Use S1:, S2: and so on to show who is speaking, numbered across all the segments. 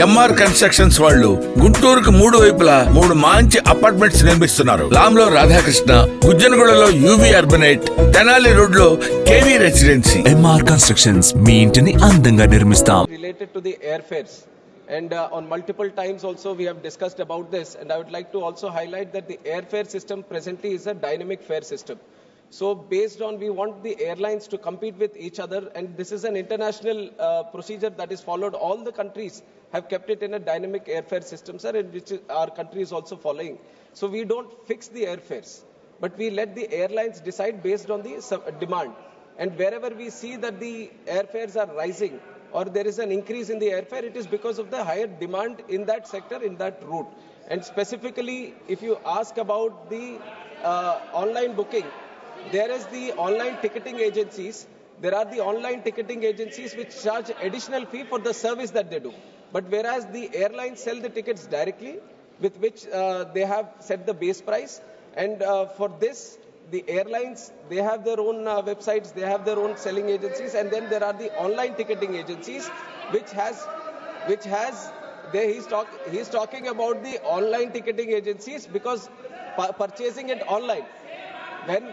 S1: MR constructions వాళ్ళు గుంటూరుకు 3 వైపులా 3 మంచి అపార్ట్మెంట్స్ నిర్మిస్తున్నారు. లాంలో రాధాకృష్ణ, గుజ్జనగూడలో యూవి అర్బనైట్, తెనాలి రోడ్ లో కేవీ రెసిడెన్సీ.
S2: ఎంఆర్ కన్స్ట్రక్షన్స్ మీ ఇంటిని అందంగా నిర్మిస్తాం.
S3: Related to the airfares. And on multiple times also we have discussed about this, and I would like to also highlight that the airfare system presently is a dynamic fare system. So based on, we want the airlines to compete with each other, and this is an international procedure that is followed. All the countries have kept it in a dynamic airfare system, sir, and which our country is also following. So we don't fix the airfares, but we let the airlines decide based on the demand. And wherever we see that the airfares are rising, or there is an increase in the airfare, it is because of the higher demand in that sector, in that route. And specifically, if you ask about the online booking, there is the online ticketing agencies. There are the online ticketing agencies which charge additional fee for the service that they do. But whereas the airlines sell the tickets directly, with which they have set the base price. And for this, the airlines, they have their own websites, they have their own selling agencies, and then there are the online ticketing agencies, he's talking about the online ticketing agencies because purchasing it online, when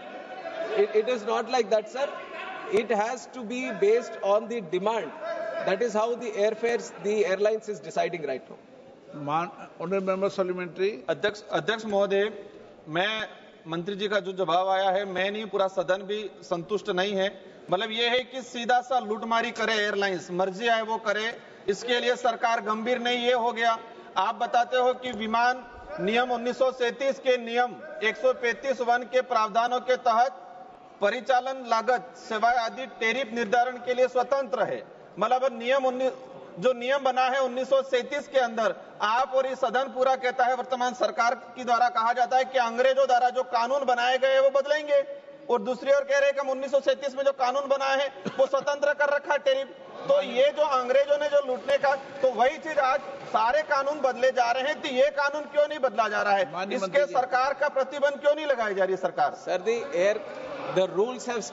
S3: it is not like that, sir. It has to be based on the demand. That is how the airfares, the airlines is deciding right now.
S4: Honorable member supplementary.
S5: अध्यक्ष महोदय, मैं मंत्री जी का जो जवाब आया है, मैं नहीं, पूरा सदन भी संतुष्ट नहीं है। मतलब ये है कि सीधा सा लूटमारी करे एयरलाइंस, मर्जी आए वो करे, इसके लिए सरकार गंभीर नहीं। ये हो गया, आप बताते हो कि विमान नियम 1937 के नियम 135(1) के प्रावधानों के तहत परिचालन लागत, सेवाएं आदि टेरिफ निर्धारण के लिए स्वतंत्र है। मतलब जो नियम बना है 1937 के अंदर, आप और ये सदन पूरा कहता है, वर्तमान सरकार की द्वारा कहा जाता है कि अंग्रेजों द्वारा जो कानून बनाए गए वो बदलेंगे, और दूसरी ओर कह रहे हैं कि हम 1937 में जो कानून बनाए हैं वो स्वतंत्र कर रखा है टेरिफ। तो ये जो अंग्रेजों ने जो लूटने का, तो वही चीज आज सारे कानून बदले जा रहे हैं, तो ये कानून क्यों नहीं बदला जा रहा है? इसके सरकार का प्रतिबंध क्यों नहीं लगाई जा रही है सरकार?
S3: Sir, the rules have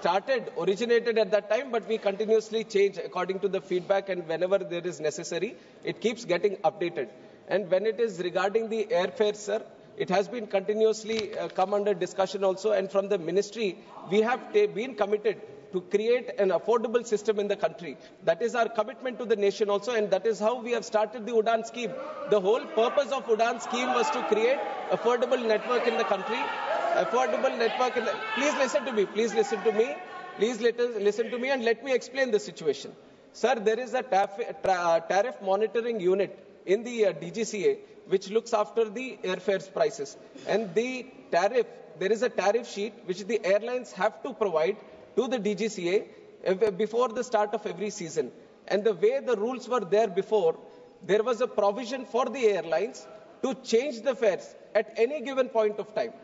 S3: originated at that time, but we continuously change according to the feedback, and whenever there is necessary, it keeps getting updated. And when it is regarding the airfare, sir, it has been continuously come under discussion also, and from the ministry, we have been committed to create an affordable system in the country. That is our commitment to the nation also, and that is how we have started the UDAN scheme. The whole purpose of UDAN scheme was to create affordable network in the country. Please listen to me. Please listen to me and let me explain the situation. Sir, there is a tariff monitoring unit in the DGCA which looks after the airfares prices. And there is a tariff sheet which the airlines have to provide to the DGCA before the start of every season. And the way the rules were there before, there was a provision for the airlines to change the fares at any given point of time.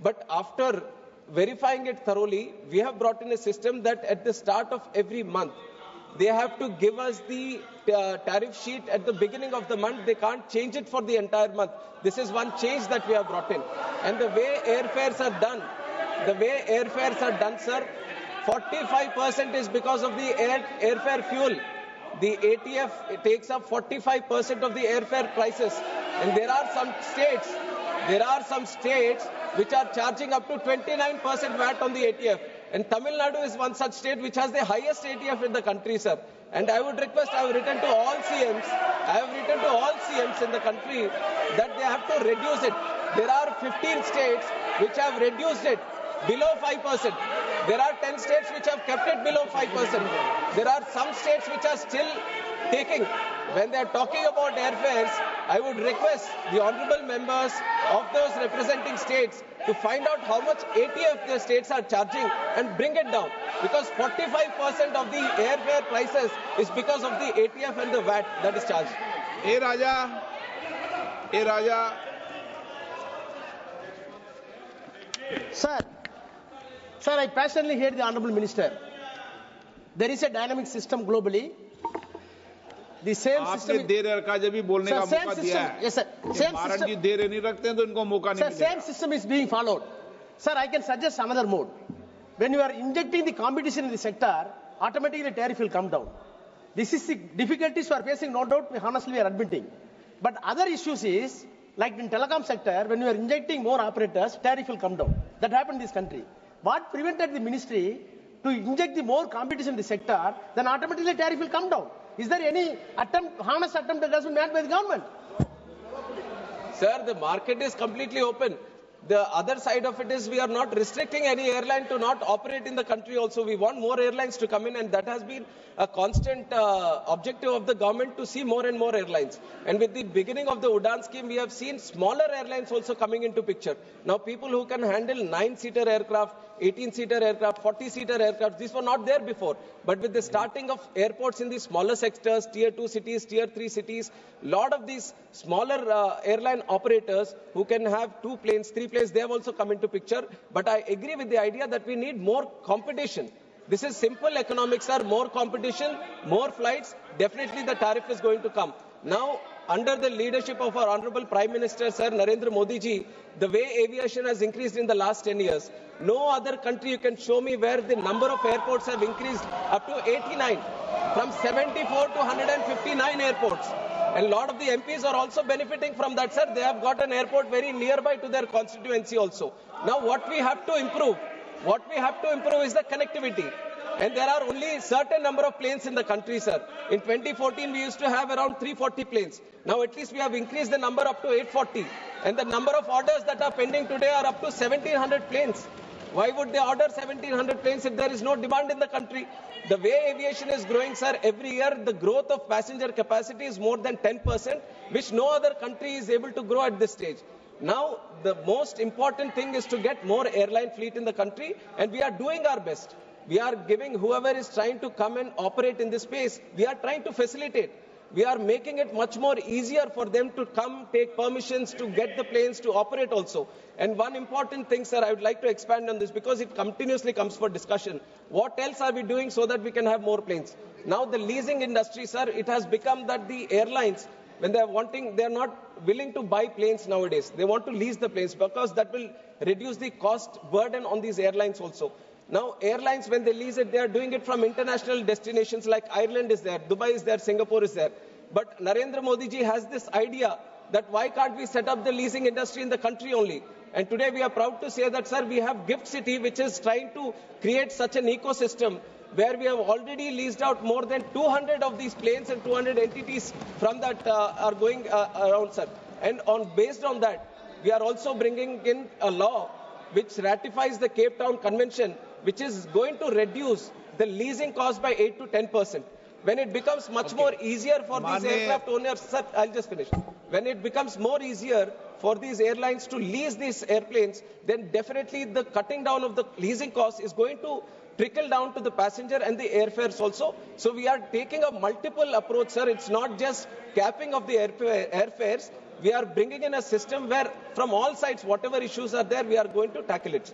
S3: But after verifying it thoroughly, we have brought in a system that at the start of every month, they have to give us the tariff sheet at the beginning of the month. They can't change it for the entire month. This is one change that we have brought in. And the way airfares are done, sir, 45% is because of the airfare fuel. The ATF takes up 45% of the airfare prices. And there are some states which are charging up to 29% VAT on the ATF. And Tamil Nadu is one such state which has the highest ATF in the country, sir. And I would request, I have written to all CMs in the country that they have to reduce it. There are 15 states which have reduced it below 5%. There are 10 states which have kept it below 5%. There are some states which are still taking. When they are talking about airfares, I would request the honorable members of those representing states to find out how much ATF the states are charging and bring it down. Because 45% of the airfare prices is because of the ATF and the VAT that is charged.
S4: A Raja.
S6: Sir, I passionately hear the Honorable Minister. There is a dynamic system globally. The same system.
S4: आपने देर रखा जब भी बोलने का मौका दिया है।
S6: Yes, sir. Same system.
S4: जी देर नहीं रखते हैं तो इनको मौका नहीं मिलेगा।
S6: Sir, same system is being followed. Sir, I can suggest another mode. When you are injecting the competition in the sector, automatically the tariff will come down. This is the difficulties we are facing, no doubt, honestly we are admitting. But other issues is, like in telecom sector, when you are injecting more operators, tariff will come down. That happened in this country. What prevented the ministry to inject the more competition in the sector, then automatically tariff will come down. Is there any attempt, honest attempt that has been made by the government?
S3: Sir, the market is completely open. The other side of it is we are not restricting any airline to not operate in the country also. We want more airlines to come in, and that has been a constant objective of the government to see more and more airlines. And with the beginning of the Udan scheme, we have seen smaller airlines also coming into picture. Now people who can handle 9-seater aircraft, 18-seater aircraft, 40-seater aircraft, these were not there before. But with the starting of airports in the smaller sectors, tier 2 cities, tier 3 cities, lot of these smaller airline operators who can have 2 planes, 3 planes, they have also come into picture. But I agree with the idea that we need more competition. This is simple economics, sir. More competition, more flights, definitely the tariff is going to come. Now, under the leadership of our Honorable Prime Minister, Sir Narendra Modi ji, the way aviation has increased in the last 10 years, no other country you can show me where the number of airports have increased up to 89, from 74 to 159 airports. And a lot of the MPs are also benefiting from that, sir. They have got an airport very nearby to their constituency also. Now, what we have to improve is the connectivity. And there are only certain number of planes in the country, sir. In 2014, we used to have around 340 planes. Now, at least we have increased the number up to 840. And the number of orders that are pending today are up to 1,700 planes. Why would they order 1,700 planes if there is no demand in the country? The way aviation is growing, sir, every year the growth of passenger capacity is more than 10%, which no other country is able to grow at this stage. Now, the most important thing is to get more airline fleet in the country, and we are doing our best. We are giving whoever is trying to come and operate in this space, we are trying to facilitate. We are making it much more easier for them to come, take permissions, to get the planes to operate also. And one important thing, sir, I would like to expand on this because it continuously comes for discussion. What else are we doing so that we can have more planes? Now, the leasing industry, sir, it has become that the airlines, when they are not willing to buy planes nowadays. They want to lease the planes because that will reduce the cost burden on these airlines also. Now, airlines, when they lease it, they are doing it from international destinations like Ireland is there, Dubai is there, Singapore is there. But Narendra Modi ji has this idea that why can't we set up the leasing industry in the country only? And today we are proud to say that, sir, we have Gift City, which is trying to create such an ecosystem where we have already leased out more than 200 of these planes and 200 entities from that are going around, sir. And based on that, we are also bringing in a law which ratifies the Cape Town Convention, which is going to reduce the leasing cost by 8 to 10%. When it becomes much more easier for these aircraft owners, sir, I'll just finish. When it becomes more easier for these airlines to lease these airplanes, then definitely the cutting down of the leasing cost is going to trickle down to the passenger and the airfares also. So we are taking a multiple approach, sir. It's not just capping of the airfares. We are bringing in a system where from all sides, whatever issues are there, we are going to tackle it.